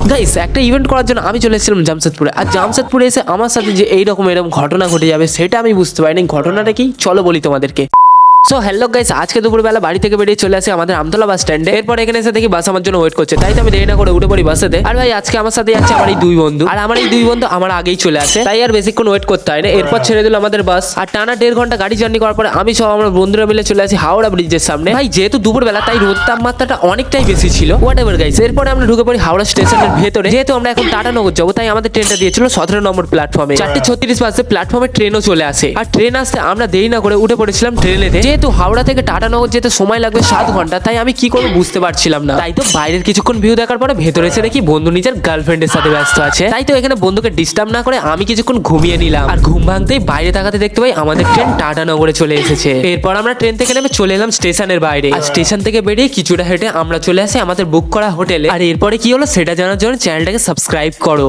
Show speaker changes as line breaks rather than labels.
Guys একটা event করার জন্য আমি চলে এসেছিলাম জামশেদপুরে। আর জামশেদপুরে এসে আমার সাথে যে এরকম ঘটনা ঘটে যাবে সেটা আমি বুঝতে পারিনি। ঘটনাটা কি চলো বলি তোমাদেরকে। সো হ্যালো গাইস, আজকে দুপুরবেলা বাড়ি থেকে বেরিয়ে চলে আসি আমাদের আমতলা বাস স্ট্যান্ডে। এরপর এখানে এসে দেখি বাস আমার জন্য ওয়েট করছে, তাই তো আমি দেরি না করে উঠে পড়ি বাসেতে। আর ভাই আজকে আমার সাথে যাচ্ছে আমার এই দুই বন্ধু, আর আমার এই দুই বন্ধু আমার আগেই চলে আসে, তাই আর বেশিক্ষণ ওয়েট করতে হয় না। এরপর ছেড়ে দিল আমাদের বাস। আর টানা 1.5 ঘন্টা গাড়ি জার্নি করার পরে আমি সব আমার বন্ধুরা মিলে চলে আসি হাওড়া ব্রিজের সামনে। ভাই যেহেতু দুপুরবেলা তাই রোদ তাপমাত্রাটা অনেকটাই বেশি ছিল। হোয়াট এভার গাইস, এরপরে আমরা ঢুকে পড়ি হাওড়া স্টেশনের ভেতরে। যেহেতু আমরা এখন টাটানগর যাবো তাই আমাদের ট্রেনটা দিয়েছিল 17 নম্বর প্ল্যাটফর্মে। 4:36 বাজে প্ল্যাটফর্মে ট্রেনও চলে আসে। আর ট্রেন আসতে আমরা দেরি না করে উঠে পড়েছিলাম ট্রেনেতে। যেহেতু হাওড়া থেকে টাটানগর যেতে সময় লাগবে 7 ঘন্টা, তাই আমি কি করবো বুঝতে পারছিলাম না। তাই তো বাইরের কিছুক্ষণ ভিউ দেখার পরে ভেতরে এসে দেখি বন্ধু নিজের গার্লফ্রেন্ডের সাথে ব্যস্ত আছে। তাই তো এখানে বন্ধুকে ডিস্টার্ব না করে আমি কিছুক্ষণ ঘুমিয়ে নিলাম। আর ঘুম ভাঙতেই বাইরে তাকাতে দেখতে পাই আমাদের ট্রেন টাটানগরে চলে এসেছে। এরপর আমরা ট্রেন থেকে নেমে চলে এলাম স্টেশনের বাইরে। আর স্টেশন থেকে বেরিয়ে কিছুটা হেঁটে আমরা চলে আসি আমাদের বুক করা হোটেলে। আর এরপরে কি হলো সেটা জানার জন্য চ্যানেলটাকে সাবস্ক্রাইব করো।